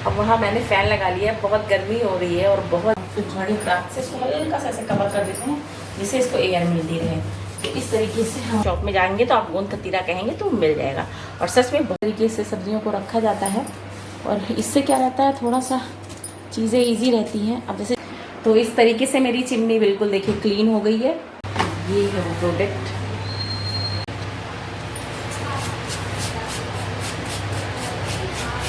अब वहाँ मैंने फ़ैन लगा लिया है, बहुत गर्मी हो रही है और बहुत थोड़ी रात से इसको हल्का सा ऐसे कवर कर देते हैं जिससे इसको एयर मिलती रहे। तो इस तरीके से हम शॉप में जाएंगे तो आप गोंद कतीरा कहेंगे तो मिल जाएगा। और सच में बहुत तरीके से सब्जियों को रखा जाता है और इससे क्या रहता है, थोड़ा सा चीज़ें ईजी रहती हैं। अब जैसे तो इस तरीके से मेरी चिमनी बिल्कुल देखिए क्लीन हो गई है। ये है वो प्रोडक्ट।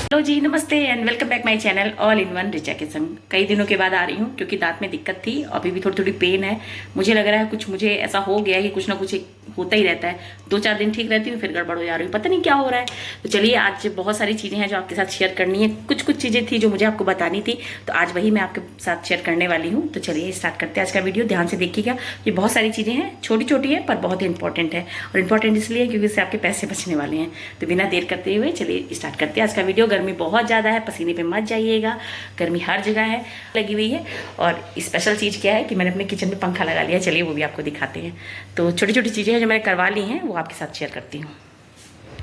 हेलो जी, नमस्ते and welcome back my channel all in one Richa kitchen. कई दिनों के बाद आ रही हूँ क्योंकि दांत में दिक्कत थी, अभी भी थोड़ी थोड़ी पेन है। मुझे लग रहा है कुछ मुझे ऐसा हो गया है कि कुछ ना कुछ होता ही रहता है। 2-4 दिन ठीक रहती हूँ फिर गड़बड़ हो जा रही हूँ, पता नहीं क्या हो रहा है। तो चलिए, आज बहुत सारी चीज़ें हैं जो आपके साथ शेयर करनी है। कुछ चीज़ें थी जो मुझे आपको बतानी थी, तो आज वही मैं आपके साथ शेयर करने वाली हूँ। तो चलिए स्टार्ट करते हैं आज का वीडियो। ध्यान से देखिएगा, ये बहुत सारी चीज़ें हैं, छोटी छोटी है पर बहुत ही इंपॉर्टेंट है। और इंपॉर्टेंट इसलिए क्योंकि इससे आपके पैसे बचने वाले हैं। तो बिना देर करते हुए चलिए स्टार्ट करते हैं आज का वीडियो। गर्मी बहुत ज़्यादा है, पसीने पे मत जाइएगा, गर्मी हर जगह है लगी हुई है। और स्पेशल चीज़ क्या है कि मैंने अपने किचन में पंखा लगा लिया। चलिए वो भी आपको दिखाते हैं। तो छोटी छोटी चीज़ें हैं जो मैंने करवा ली हैं, वो आपके साथ शेयर करती हूँ।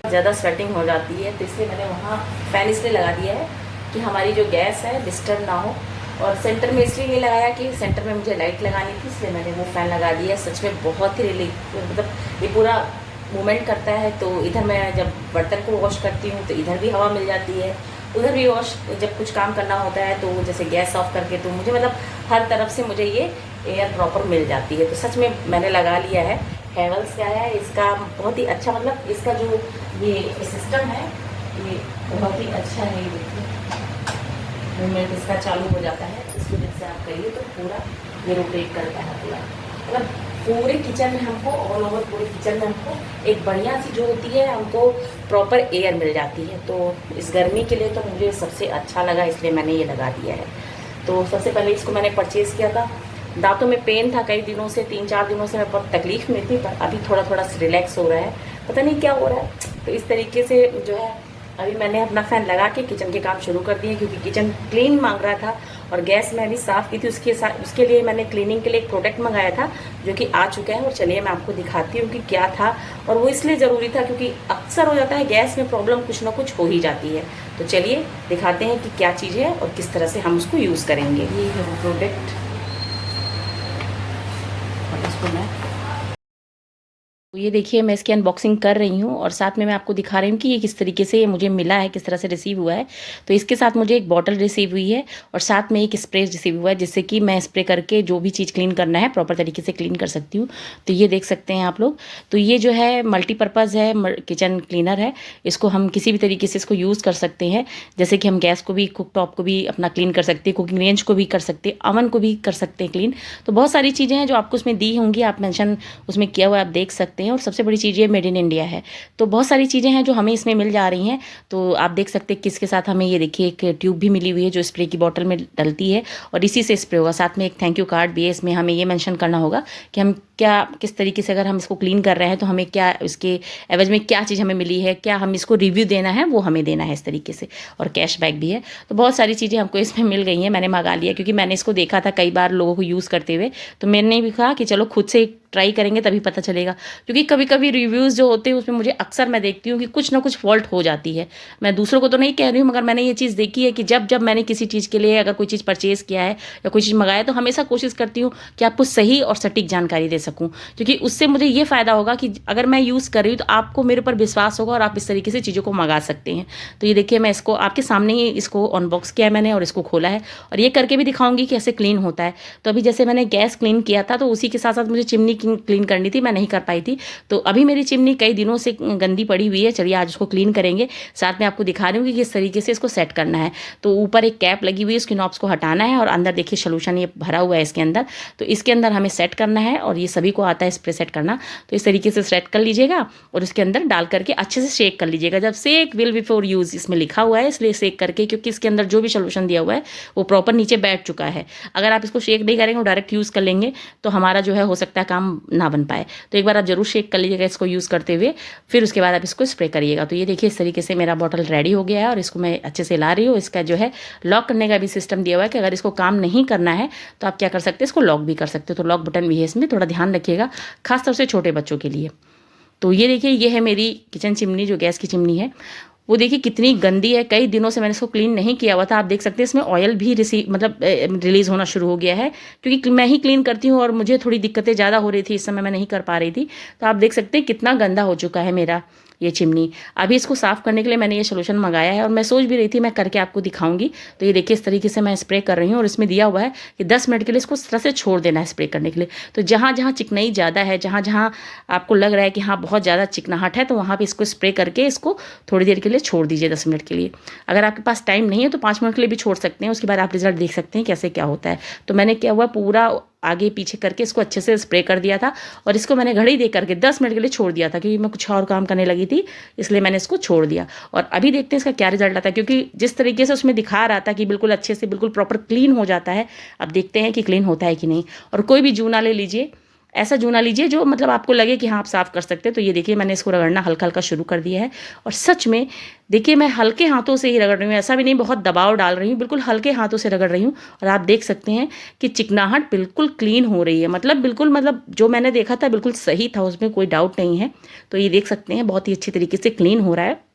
ज़्यादा स्वेटिंग हो जाती है तो इसलिए मैंने वहाँ फ़ैन इसलिए लगा दिया है कि हमारी जो गैस है डिस्टर्ब ना हो। और सेंटर में इसलिए नहीं लगाया कि सेंटर में मुझे लाइट लगानी थी, इसलिए मैंने वो फ़ैन लगा दिया। सच में बहुत ही रिलीफ, मतलब ये पूरा मूवमेंट करता है। तो इधर मैं जब बर्तन को वॉश करती हूँ तो इधर भी हवा मिल जाती है, उधर भी वॉश जब कुछ काम करना होता है तो जैसे गैस ऑफ करके, तो मुझे मतलब हर तरफ से मुझे ये एयर प्रॉपर मिल जाती है। तो सच में मैंने लगा लिया है। हैवेल्स का है, इसका बहुत ही अच्छा, मतलब इसका जो ये सिस्टम है ये बहुत ही अच्छा है। ये देखिए मूवमेंट इसका चालू हो जाता है, इसको जैसे आप करिए तो पूरा ये रोटेट करता है पूरा। मतलब पूरे किचन में हमको, ऑल ओवर पूरे किचन में हमको एक बढ़िया सी जो होती है, हमको प्रॉपर एयर मिल जाती है। तो इस गर्मी के लिए तो मुझे सबसे अच्छा लगा, इसलिए मैंने ये लगा दिया है। तो सबसे पहले इसको मैंने परचेज़ किया था। दांतों में पेन था कई दिनों से, 3-4 दिनों से मैं बहुत तकलीफ में थी, पर अभी थोड़ा थोड़ा रिलैक्स हो रहा है, पता नहीं क्या हो रहा है। तो इस तरीके से जो है अभी मैंने अपना फ़ैन लगा के किचन के काम शुरू कर दिए, क्योंकि किचन क्लीन मांग रहा था। और गैस मैं भी साफ़ की थी, उसके लिए मैंने क्लीनिंग के लिए एक प्रोडक्ट मंगाया था जो कि आ चुका है। और चलिए मैं आपको दिखाती हूँ कि क्या था। और वो इसलिए ज़रूरी था क्योंकि अक्सर हो जाता है गैस में प्रॉब्लम, कुछ ना कुछ हो ही जाती है। तो चलिए दिखाते हैं कि क्या चीज़ है और किस तरह से हम उसको यूज़ करेंगे। ये है वो प्रोडक्ट, और इसको मैं ये देखिए मैं इसकी अनबॉक्सिंग कर रही हूँ और साथ में मैं आपको दिखा रही हूँ कि ये किस तरीके से ये मुझे मिला है, किस तरह से रिसीव हुआ है। तो इसके साथ मुझे एक बॉटल रिसीव हुई है और साथ में एक स्प्रे रिसीव हुआ है, जिससे कि मैं स्प्रे करके जो भी चीज़ क्लीन करना है प्रॉपर तरीके से क्लीन कर सकती हूँ। तो ये देख सकते हैं आप लोग। तो ये जो है मल्टीपर्पज़ है, किचन क्लीनर है। इसको हम किसी भी तरीके से इसको यूज़ कर सकते हैं। जैसे कि हम गैस को भी, कुक टॉप को भी अपना क्लीन कर सकते हैं, कुकिंग रेंज को भी कर सकते हैं, अवन को भी कर सकते हैं क्लीन। तो बहुत सारी चीज़ें हैं जो आपको उसमें दी होंगी, आप मेंशन उसमें किया हुआ आप देख सकते हैं। और सबसे बड़ी चीज़ ये मेड इन इंडिया है। तो बहुत सारी चीज़ें हैं जो हमें इसमें मिल जा रही हैं। तो आप देख सकते हैं किसके साथ हमें ये देखिए एक ट्यूब भी मिली हुई है जो स्प्रे की बोतल में डलती है और इसी से स्प्रे होगा। साथ में एक थैंक यू कार्ड भी है। इसमें हमें ये मेंशन करना होगा कि हम क्या, किस तरीके से अगर हम इसको क्लीन कर रहे हैं तो हमें क्या, इसके एवज में क्या चीज़ हमें मिली है, क्या हम इसको रिव्यू देना है वो हमें देना है इस तरीके से। और कैशबैक भी है। तो बहुत सारी चीज़ें हमको इसमें मिल गई हैं। मैंने मंगा लिया क्योंकि मैंने इसको देखा था कई बार लोगों को यूज़ करते हुए। तो मैंने भी कहा कि चलो खुद से ट्राई करेंगे तभी पता चलेगा। क्योंकि कभी कभी रिव्यूज़ जो होते हैं उसमें मुझे अक्सर मैं देखती हूँ कि कुछ ना कुछ फॉल्ट हो जाती है। मैं दूसरों को तो नहीं कह रही हूँ, मगर मैंने ये चीज़ देखी है कि जब मैंने किसी चीज़ के लिए अगर कोई चीज़ परचेज़ किया है या कोई चीज़ मंगाया, तो हमेशा कोशिश करती हूँ कि आपको सही और सटीक जानकारी दे सकूँ। क्योंकि उससे मुझे ये फ़ायदा होगा कि अगर मैं यूज़ कर रही हूँ तो आपको मेरे ऊपर विश्वास होगा और आप इस तरीके से चीज़ों को मंगा सकते हैं। तो ये देखिए मैं इसको आपके सामने ही इसको अनबॉक्स किया है मैंने और इसको खोला है और ये करके भी दिखाऊंगी कि कैसे क्लीन होता है। तो अभी जैसे मैंने गैस क्लीन किया था तो उसी के साथ साथ मुझे चिमनी क्लीन करनी थी, मैं नहीं कर पाई थी। तो अभी मेरी चिमनी कई दिनों से गंदी पड़ी हुई है। चलिए आज उसको क्लीन करेंगे। साथ में आपको दिखा रही हूँ कि किस तरीके से इसको सेट करना है। तो ऊपर एक कैप लगी हुई है, उसकी नॉब्स को हटाना है और अंदर देखिए सोल्यूशन ये भरा हुआ है इसके अंदर। तो इसके अंदर हमें सेट करना है और ये सभी को आता है स्प्रे सेट करना। तो इस तरीके से सेट कर लीजिएगा और उसके अंदर डाल करके अच्छे से शेक कर लीजिएगा। जब सेक विल बिफोर यूज़ इसमें लिखा हुआ है, इसलिए शेक करके, क्योंकि इसके अंदर जो भी सोल्यूशन दिया हुआ है वो प्रॉपर नीचे बैठ चुका है। अगर आप इसको शेक नहीं करेंगे और डायरेक्ट यूज़ कर लेंगे तो हमारा जो है हो सकता है काम ना बन पाए। तो एक बार आप जरूर शेक कर लीजिएगा इसको यूज़ करते हुए, फिर उसके बाद आप इसको स्प्रे करिएगा। तो ये देखिए इस तरीके से मेरा बॉटल रेडी हो गया है और इसको मैं अच्छे से ला रही हूँ। इसका जो है लॉक करने का भी सिस्टम दिया हुआ है कि अगर इसको काम नहीं करना है तो आप क्या कर सकते हैं, इसको लॉक भी कर सकते हो। तो लॉक बटन भी है इसमें, थोड़ा ध्यान रखिएगा, खासतौर से छोटे बच्चों के लिए। तो ये देखिए ये है मेरी किचन चिमनी जो गैस की चिमनी है। वो देखिए कितनी गंदी है। कई दिनों से मैंने इसको क्लीन नहीं किया हुआ था। आप देख सकते हैं इसमें ऑयल भी रिलीज़ होना शुरू हो गया है, क्योंकि मैं ही क्लीन करती हूँ और मुझे थोड़ी दिक्कतें ज़्यादा हो रही थी, इस समय मैं नहीं कर पा रही थी। तो आप देख सकते हैं कितना गंदा हो चुका है मेरा ये चिमनी। अभी इसको साफ़ करने के लिए मैंने ये सोल्यूशन मंगाया है और मैं सोच भी रही थी मैं करके आपको दिखाऊंगी। तो ये देखिए इस तरीके से मैं स्प्रे कर रही हूँ और इसमें दिया हुआ है कि 10 मिनट के लिए इसको इस तरह से छोड़ देना है स्प्रे करने के लिए। तो जहाँ जहाँ चिकनाई ज़्यादा है, जहाँ जहाँ आपको लग रहा है कि हाँ बहुत ज़्यादा चिकनाहट है, तो वहाँ पर इसको स्प्रे करके इसको थोड़ी देर के लिए छोड़ दीजिए 10 मिनट के लिए। अगर आपके पास टाइम नहीं है तो 5 मिनट के लिए भी छोड़ सकते हैं, उसके बाद आप रिजल्ट देख सकते हैं कैसे क्या होता है। तो मैंने क्या हुआ, पूरा आगे पीछे करके इसको अच्छे से स्प्रे कर दिया था और इसको मैंने घड़ी दे करके 10 मिनट के लिए छोड़ दिया था, क्योंकि मैं कुछ और काम करने लगी थी, इसलिए मैंने इसको छोड़ दिया। और अभी देखते हैं इसका क्या रिजल्ट आता है, क्योंकि जिस तरीके से उसमें दिखा रहा था कि बिल्कुल अच्छे से बिल्कुल प्रॉपर क्लीन हो जाता है। अब देखते हैं कि क्लीन होता है कि नहीं। और कोई भी जूना ले लीजिए, ऐसा जूना लीजिए जो मतलब आपको लगे कि हाँ आप साफ़ कर सकते हैं। तो ये देखिए मैंने इसको रगड़ना हल्का हल्का शुरू कर दिया है और सच में देखिए मैं हल्के हाथों से ही रगड़ रही हूँ, ऐसा भी नहीं बहुत दबाव डाल रही हूँ, बिल्कुल हल्के हाथों से रगड़ रही हूँ। और आप देख सकते हैं कि चिकनाहट बिल्कुल क्लीन हो रही है, मतलब बिल्कुल मतलब जो मैंने देखा था बिल्कुल सही था, उसमें कोई डाउट नहीं है। तो ये देख सकते हैं बहुत ही अच्छी तरीके से क्लीन हो रहा है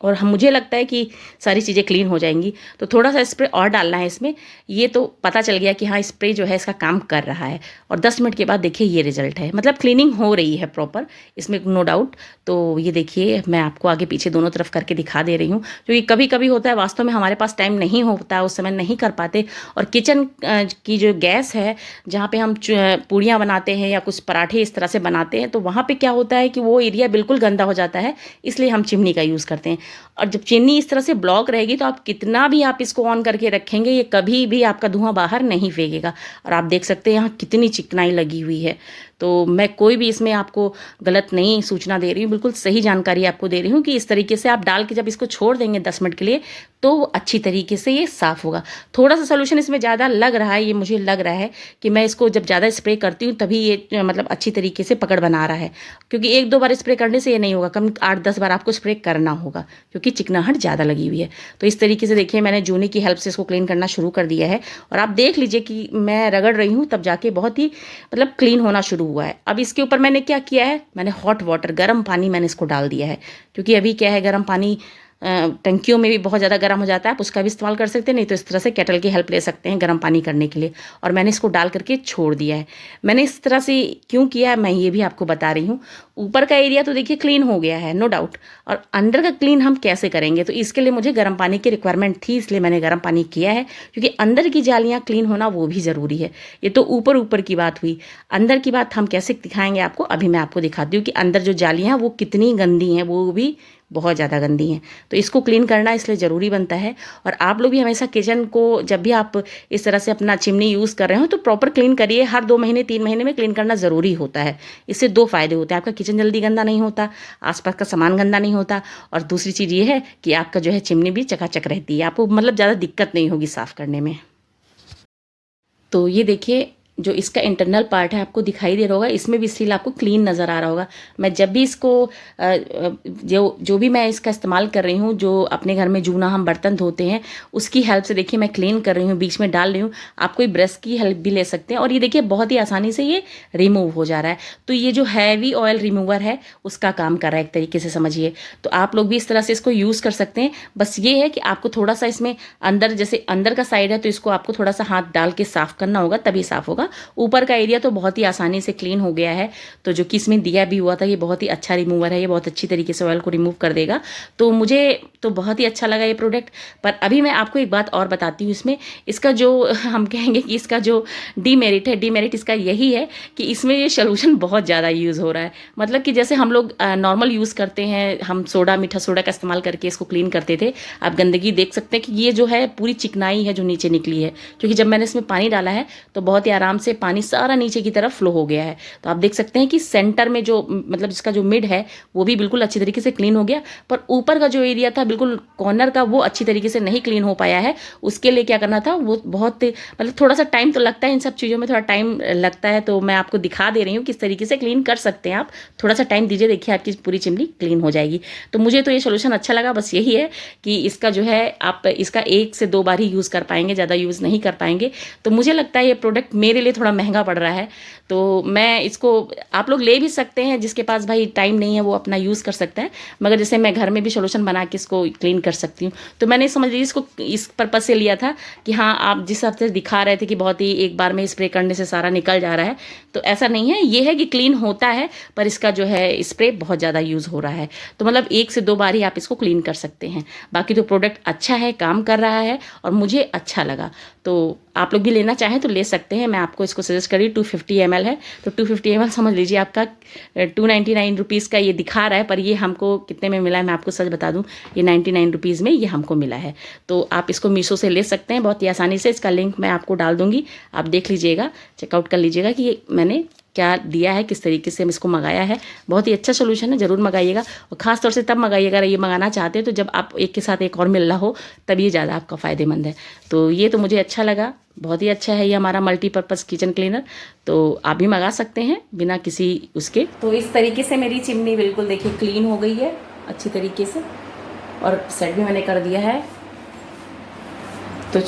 और मुझे लगता है कि सारी चीज़ें क्लीन हो जाएंगी। तो थोड़ा सा स्प्रे और डालना है इसमें, ये तो पता चल गया कि हाँ स्प्रे जो है इसका काम कर रहा है। और 10 मिनट के बाद देखिए ये रिजल्ट है, मतलब क्लीनिंग हो रही है प्रॉपर, इसमें नो डाउट। तो ये देखिए मैं आपको आगे पीछे दोनों तरफ करके दिखा दे रही हूँ, क्योंकि कभी कभी होता है वास्तव में हमारे पास टाइम नहीं होता है, उस समय नहीं कर पाते। और किचन की जो गैस है जहाँ पर हम पूड़ियाँ बनाते हैं या कुछ पराठे इस तरह से बनाते हैं, तो वहाँ पर क्या होता है कि वो एरिया बिल्कुल गंदा हो जाता है, इसलिए हम चिमनी का यूज़ करते हैं। और जब चिमनी इस तरह से ब्लॉक रहेगी तो आप कितना भी आप इसको ऑन करके रखेंगे, ये कभी भी आपका धुआं बाहर नहीं फेंकेगा। और आप देख सकते हैं यहाँ कितनी चिकनाई लगी हुई है। तो मैं कोई भी इसमें आपको गलत नहीं सूचना दे रही हूँ, बिल्कुल सही जानकारी आपको दे रही हूँ कि इस तरीके से आप डाल के जब इसको छोड़ देंगे 10 मिनट के लिए तो अच्छी तरीके से ये साफ़ होगा। थोड़ा सा सोल्यूशन इसमें ज़्यादा लग रहा है, ये मुझे लग रहा है कि मैं इसको जब ज़्यादा स्प्रे करती हूँ तभी ये मतलब अच्छी तरीके से पकड़ बना रहा है, क्योंकि 1-2 बार स्प्रे करने से ये नहीं होगा, कम 8-10 बार आपको स्प्रे करना होगा, क्योंकि चिकनाहट ज़्यादा लगी हुई है। तो इस तरीके से देखिए मैंने जूनी की हेल्प से इसको क्लीन करना शुरू कर दिया है और आप देख लीजिए कि मैं रगड़ रही हूँ तब जाके बहुत ही मतलब क्लीन होना शुरू हुआ है। अब इसके ऊपर मैंने क्या किया है, मैंने हॉट वाटर गर्म पानी मैंने इसको डाल दिया है, क्योंकि अभी क्या है गर्म पानी टंकियों में भी बहुत ज़्यादा गर्म हो जाता है, आप उसका भी इस्तेमाल कर सकते हैं, नहीं तो इस तरह से केटल की हेल्प ले सकते हैं गर्म पानी करने के लिए। और मैंने इसको डाल करके छोड़ दिया है। मैंने इस तरह से क्यों किया है मैं ये भी आपको बता रही हूँ। ऊपर का एरिया तो देखिए क्लीन हो गया है नो डाउट, और अंदर का क्लीन हम कैसे करेंगे, तो इसके लिए मुझे गर्म पानी की रिक्वायरमेंट थी, इसलिए मैंने गर्म पानी किया है, क्योंकि अंदर की जालियाँ क्लीन होना वो भी ज़रूरी है। ये तो ऊपर ऊपर की बात हुई, अंदर की बात हम कैसे दिखाएंगे आपको, अभी मैं आपको दिखाती हूँ कि अंदर जो जालियाँ वो कितनी गंदी हैं, वो भी बहुत ज़्यादा गंदी हैं। तो इसको क्लीन करना इसलिए ज़रूरी बनता है। और आप लोग भी हमेशा किचन को जब भी आप इस तरह से अपना चिमनी यूज़ कर रहे हो तो प्रॉपर क्लीन करिए, हर 2 महीने 3 महीने में क्लीन करना ज़रूरी होता है। इससे 2 फ़ायदे होते हैं, आपका किचन जल्दी गंदा नहीं होता, आसपास का सामान गंदा नहीं होता, और दूसरी चीज़ ये है कि आपका जो है चिमनी भी चकाचक रहती है, आपको मतलब ज़्यादा दिक्कत नहीं होगी साफ़ करने में। तो ये देखिए जो इसका इंटरनल पार्ट है आपको दिखाई दे रहा होगा, इसमें भी स्टील आपको क्लीन नज़र आ रहा होगा। मैं जब भी इसको जो भी मैं इसका इस्तेमाल कर रही हूँ, जो अपने घर में जूना हम बर्तन धोते हैं उसकी हेल्प से देखिए मैं क्लीन कर रही हूँ, बीच में डाल रही हूँ। आप कोई ब्रश की हेल्प भी ले सकते हैं और ये देखिए बहुत ही आसानी से ये रिमूव हो जा रहा है। तो ये जो हैवी ऑयल रिमूवर है उसका काम कर रहा है एक तरीके से, समझिए। तो आप लोग भी इस तरह से इसको यूज़ कर सकते हैं। बस ये है कि आपको थोड़ा सा इसमें अंदर, जैसे अंदर का साइड है तो इसको आपको थोड़ा सा हाथ डाल के साफ़ करना होगा, तभी साफ़ होगा। ऊपर का एरिया तो बहुत ही आसानी से क्लीन हो गया है। तो जो कि इसमें दिया भी हुआ था, ये बहुत ही अच्छा रिमूवर है, ये बहुत अच्छी तरीके से ऑयल को रिमूव कर देगा। तो मुझे तो बहुत ही अच्छा लगा ये प्रोडक्ट। पर अभी मैं आपको एक बात और बताती हूँ, इसमें इसका जो हम कहेंगे कि इसका जो डीमेरिट है, डीमेरिट इसका यही है कि इसमें ये सोल्यूशन बहुत ज़्यादा यूज़ हो रहा है। मतलब कि जैसे हम लोग नॉर्मल यूज़ करते हैं, हम सोडा, मीठा सोडा का इस्तेमाल करके इसको क्लीन करते थे। आप गंदगी देख सकते हैं कि ये जो है पूरी चिकनाई है जो नीचे निकली है, क्योंकि जब मैंने इसमें पानी डाला है तो बहुत ही आराम से पानी सारा नीचे की तरफ फ्लो हो गया है। तो आप देख सकते हैं कि सेंटर में जो मतलब इसका जो मिड है वो भी बिल्कुल अच्छी तरीके से क्लीन हो गया, पर ऊपर का जो एरिया था बिल्कुल कॉर्नर का, वो अच्छी तरीके से नहीं क्लीन हो पाया है। उसके लिए क्या करना था, वो बहुत मतलब थोड़ा सा टाइम तो लगता है, इन सब चीज़ों में थोड़ा टाइम लगता है। तो मैं आपको दिखा दे रही हूँ किस तरीके से क्लीन कर सकते हैं आप। थोड़ा सा टाइम दीजिए, देखिए आपकी पूरी चिमनी क्लीन हो जाएगी। तो मुझे तो ये सोल्यूशन अच्छा लगा। बस यही है कि इसका जो है आप इसका 1 से 2 बार ही यूज़ कर पाएंगे, ज़्यादा यूज़ नहीं कर पाएंगे। तो मुझे लगता है ये प्रोडक्ट मेरे मेरे लिए थोड़ा महंगा पड़ रहा है। तो मैं इसको, आप लोग ले भी सकते हैं, जिसके पास भाई टाइम नहीं है वो अपना यूज़ कर सकता है, मगर जैसे मैं घर में भी सोल्यूशन बना के इसको क्लीन कर सकती हूँ। तो मैंने समझ लीजिए इसको इस पर्पज़ से लिया था कि हाँ, आप जिस हफ्ते दिखा रहे थे कि बहुत ही एक बार में स्प्रे करने से सारा निकल जा रहा है, तो ऐसा नहीं है। ये है कि क्लीन होता है, पर इसका जो है स्प्रे बहुत ज़्यादा यूज़ हो रहा है, तो मतलब 1 से 2 बार ही आप इसको क्लीन कर सकते हैं। बाकी तो प्रोडक्ट अच्छा है, काम कर रहा है और मुझे अच्छा लगा। तो आप लोग भी लेना चाहें तो ले सकते हैं। मैं आपको इसको सजेस्ट करी, 250 ml है, तो 250 ml समझ लीजिए आपका 299 रुपीज़ का ये दिखा रहा है, पर ये हमको कितने में मिला है मैं आपको सच बता दूं, ये 99 रुपीज़ में ये हमको मिला है। तो आप इसको मीशो से ले सकते हैं बहुत ही आसानी से। इसका लिंक मैं आपको डाल दूंगी, आप देख लीजिएगा, चेकआउट कर लीजिएगा कि ये मैंने क्या दिया है, किस तरीके से हम इसको मंगाया है। बहुत ही अच्छा सोल्यूशन है, ज़रूर मंगाइएगा। और ख़ास तौर से तब मंगाइएगा, ये मंगाना चाहते हैं तो जब आप एक के साथ एक और मिल रहा हो, तब ये ज़्यादा आपका फ़ायदेमंद है। तो ये तो मुझे अच्छा लगा, बहुत ही अच्छा है ये हमारा मल्टीपर्पज़ किचन क्लीनर। तो आप भी मंगा सकते हैं बिना किसी उसके। तो इस तरीके से मेरी चिमनी बिल्कुल देखिए क्लीन हो गई है अच्छी तरीके से, और सेट भी मैंने कर दिया है। तो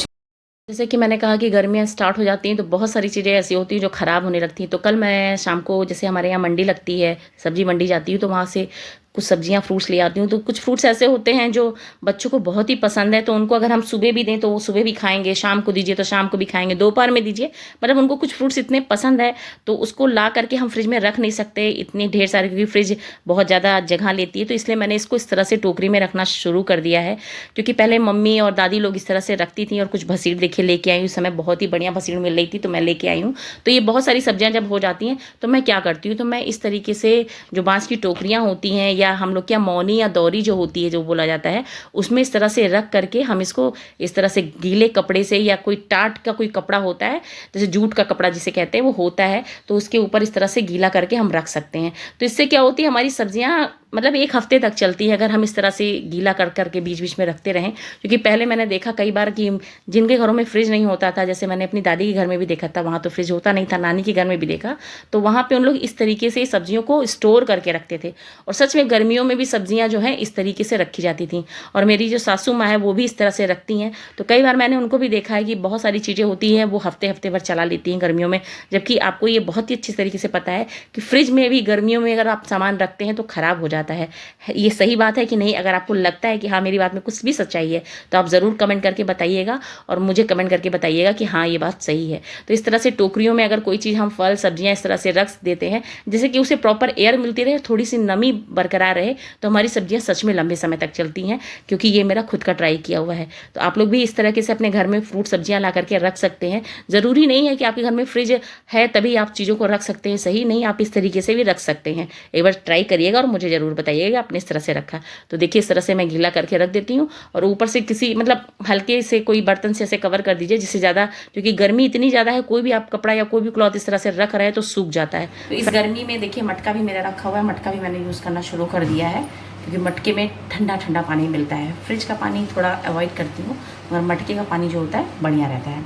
जैसे कि मैंने कहा कि गर्मियाँ स्टार्ट हो जाती हैं तो बहुत सारी चीज़ें ऐसी होती हैं जो ख़राब होने लगती हैं। तो कल मैं शाम को, जैसे हमारे यहाँ मंडी लगती है, सब्जी मंडी जाती हूँ, तो वहाँ से कुछ सब्जियां फ्रूट्स ले आती हूँ। तो कुछ फ्रूट्स ऐसे होते हैं जो बच्चों को बहुत ही पसंद है, तो उनको अगर हम सुबह भी दें तो वो सुबह भी खाएंगे, शाम को दीजिए तो शाम को भी खाएंगे, दोपहर में दीजिए, मतलब उनको कुछ फ्रूट्स इतने पसंद है तो उसको ला करके हम फ्रिज में रख नहीं सकते इतनी ढेर सारी, क्योंकि फ्रिज बहुत ज़्यादा जगह लेती है। तो इसलिए मैंने इसको इस तरह से टोकरी में रखना शुरू कर दिया है, क्योंकि पहले मम्मी और दादी लोग इस तरह से रखती थी। और कुछ भसीड़ देखिए लेके आई, उस समय बहुत ही बढ़िया भसीड़ मिल रही थी तो मैं लेके आई हूँ। तो ये बहुत सारी सब्जियाँ जब हो जाती हैं तो मैं क्या करती हूँ, तो मैं इस तरीके से जो बाँस की टोकरियाँ होती हैं, या हम लोग क्या मौनी या दौरी जो होती है जो बोला जाता है, उसमें इस तरह से रख करके हम इसको इस तरह से गीले कपड़े से, या कोई टाट का कोई कपड़ा होता है, जैसे जूट का कपड़ा जिसे कहते हैं वो होता है, तो उसके ऊपर इस तरह से गीला करके हम रख सकते हैं। तो इससे क्या होती है, हमारी सब्जियां मतलब 1 हफ्ते तक चलती है, अगर हम इस तरह से गीला कर करके बीच बीच में रखते रहें। क्योंकि पहले मैंने देखा कई बार कि जिनके घरों में फ्रिज नहीं होता था, जैसे मैंने अपनी दादी के घर में भी देखा था, वहाँ तो फ्रिज होता नहीं था, नानी के घर में भी देखा, तो वहाँ पे उन लोग इस तरीके से सब्जियों को स्टोर करके रखते थे। और सच में गर्मियों में भी सब्जियां जो हैं इस तरीके से रखी जाती थी। और मेरी जो सासू माँ है वो भी इस तरह से रखती हैं। तो कई बार मैंने उनको भी देखा है कि बहुत सारी चीज़ें होती हैं वो हफ्ते हफ्ते भर चला लेती हैं गर्मियों में, जबकि आपको ये बहुत ही अच्छी तरीके से पता है कि फ्रिज में भी गर्मियों में अगर आप सामान रखते हैं तो ख़राब हो जाता है। ये सही बात है कि नहीं? अगर आपको लगता है कि हाँ मेरी बात में कुछ भी सच्चाई है तो आप ज़रूर कमेंट करके बताइएगा, और मुझे कमेंट करके बताइएगा कि हाँ ये बात सही है। तो इस तरह से टोकरियों में अगर कोई चीज़ हम फल सब्जियां इस तरह से रख देते हैं, जैसे कि उसे प्रॉपर एयर मिलती रहे, थोड़ी सी नमी बरकरार रहे, तो हमारी सब्जियां सच में लंबे समय तक चलती हैं। क्योंकि ये मेरा खुद का ट्राई किया हुआ है। तो आप लोग भी इस तरीके से अपने घर में फ्रूट सब्जियां ला करके रख सकते हैं। ज़रूरी नहीं है कि आपके घर में फ्रिज है तभी आप चीज़ों को रख सकते हैं, सही नहीं, आप इस तरीके से भी रख सकते हैं। एक बार ट्राई करिएगा और मुझे ज़रूर बताइएगा आपने इस तरह से रखा। तो देखिए इस तरह से मैं गीला करके रख देती हूँ, और ऊपर से किसी मतलब हल्के से कोई बर्तन से ऐसे कवर कर दीजिए, जिससे ज़्यादा, क्योंकि गर्मी इतनी ज़्यादा है, कोई भी आप कपड़ा या कोई भी क्लॉथ इस तरह से रख रहे हैं तो सूख जाता है। तो इस गर्मी में देखिए मटका भी मेरा रखा हुआ है, मटका भी मैंने यूज़ करना शुरू कर दिया है, क्योंकि मटके में ठंडा ठंडा पानी मिलता है। फ्रिज का पानी थोड़ा अवॉइड करती हूँ, मगर मटके का पानी जो होता है बढ़िया रहता है।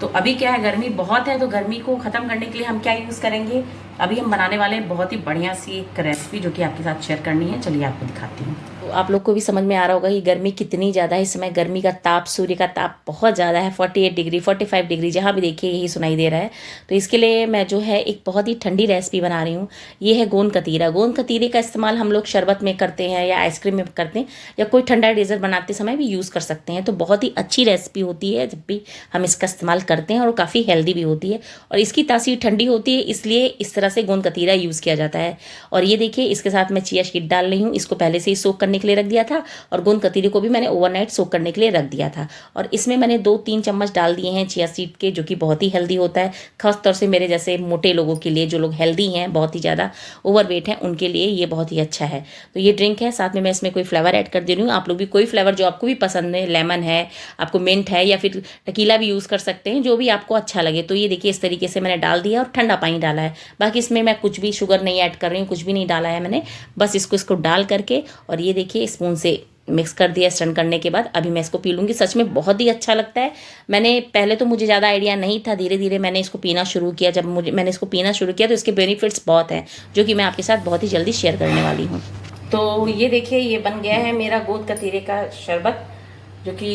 तो अभी क्या है, गर्मी बहुत है, तो गर्मी को ख़त्म करने के लिए हम क्या यूज़ करेंगे, अभी हम बनाने वाले हैं बहुत ही बढ़िया सी एक रेसिपी जो कि आपके साथ शेयर करनी है। चलिए आपको दिखाती हूँ। तो आप लोग को भी समझ में आ रहा होगा कि गर्मी कितनी ज़्यादा है। इस समय गर्मी का ताप, सूर्य का ताप बहुत ज़्यादा है, 48 डिग्री 45 डिग्री जहाँ भी देखिए यही सुनाई दे रहा है। तो इसके लिए मैं जो है एक बहुत ही ठंडी रेसिपी बना रही हूँ। ये है गोंद कतीरा। गोंद कतीरे का इस्तेमाल हम लोग शरबत में करते हैं, या आइसक्रीम में करते हैं, या कोई ठंडा डेजर्ट बनाते समय भी यूज़ कर सकते हैं। तो बहुत ही अच्छी रेसिपी होती है जब भी हम इसका इस्तेमाल करते हैं, और काफ़ी हेल्दी भी होती है, और इसकी तासीर ठंडी होती है, इसलिए इस तरह से गोंद कतीरा यूज़ किया जाता है। और ये देखिए इसके साथ मैं चिया सीड डाल रही हूँ, इसको पहले से ही सोक करने के लिए रख दिया था, और गोंद कतीरे को भी मैंने ओवरनाइट सोक करने के लिए रख दिया था। और इसमें मैंने 2-3 चम्मच डाल दिए हैं चिया सीड के, जो कि बहुत ही हेल्दी होता है, खासतौर से मेरे जैसे मोटे लोगों के लिए, जो लोग हेल्दी हैं, बहुत ही ज़्यादा ओवरवेट हैं, उनके लिए ये बहुत ही अच्छा है। तो ये ड्रिंक है, साथ में मैं इसमें कोई फ्लेवर ऐड कर दे रही हूँ। आप लोग भी कोई फ्लेवर जो आपको भी पसंद है, लेमन है, आपको मिंट है, या फिर टकीला भी यूज़ कर सकते हैं, जो भी आपको अच्छा लगे। तो ये देखिए इस तरीके से मैंने डाल दिया, और ठंडा पानी डाला है। बाकी इसमें मैं कुछ भी शुगर नहीं ऐड कर रही हूँ, कुछ भी नहीं डाला है मैंने, बस इसको डाल करके, और ये देखिए स्पून से मिक्स कर दिया। स्टन करने के बाद अभी मैं इसको पी लूँगी। सच में बहुत ही अच्छा लगता है। मैंने पहले तो मुझे ज़्यादा आइडिया नहीं था, धीरे धीरे मैंने इसको पीना शुरू किया। जब मैंने इसको पीना शुरू किया तो इसके बेनिफिट्स बहुत हैं, जो कि मैं आपके साथ बहुत ही जल्दी शेयर करने वाली हूँ। तो ये देखिए ये बन गया है मेरा गोंद कतीरे का शरबत, जो कि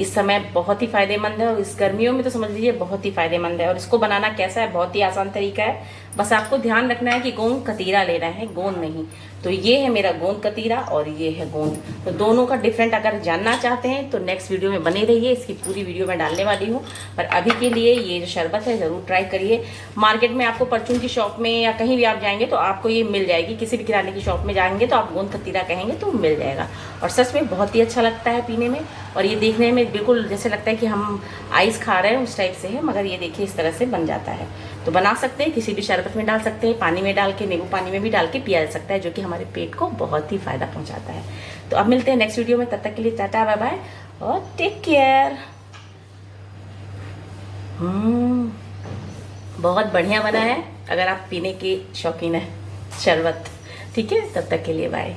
इस समय बहुत ही फ़ायदेमंद है, और इस गर्मियों में तो समझ लीजिए बहुत ही फ़ायदेमंद है। और इसको बनाना कैसा है, बहुत ही आसान तरीका है। बस आपको ध्यान रखना है कि गोंद कतीरा लेना है, गोंद नहीं। तो ये है मेरा गोंद कतीरा और ये है गोंद। तो दोनों का डिफरेंट अगर जानना चाहते हैं तो नेक्स्ट वीडियो में बने रहिए, इसकी पूरी वीडियो मैं डालने वाली हूँ। पर अभी के लिए ये जो शरबत है ज़रूर ट्राई करिए। मार्केट में आपको परचून की शॉप में या कहीं भी आप जाएंगे तो आपको ये मिल जाएगी, किसी भी किराने की शॉप में जाएंगे तो आप गोंद कतीरा कहेंगे तो मिल जाएगा। और सच में बहुत ही अच्छा लगता है पीने में, और ये देखने में बिल्कुल जैसे लगता है कि हम आइस खा रहे हैं उस टाइप से है, मगर ये देखिए इस तरह से बन जाता है। तो बना सकते हैं, किसी भी शरबत में डाल सकते हैं, पानी में डाल के, नींबू पानी में भी डाल के पिया जा सकता है, जो कि हमारे पेट को बहुत ही फायदा पहुंचाता है। तो अब मिलते हैं नेक्स्ट वीडियो में, तब तक के लिए टाटा बाय बाय और टेक केयर। बहुत बढ़िया बना है अगर आप पीने के शौकीन है शरबत। ठीक है, तब तक के लिए बाय।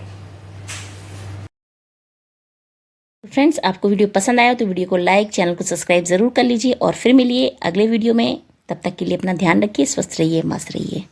फ्रेंड्स, आपको वीडियो पसंद आया तो वीडियो को लाइक, चैनल को सब्सक्राइब ज़रूर कर लीजिए, और फिर मिलिए अगले वीडियो में। तब तक के लिए अपना ध्यान रखिए, स्वस्थ रहिए, मस्त रहिए।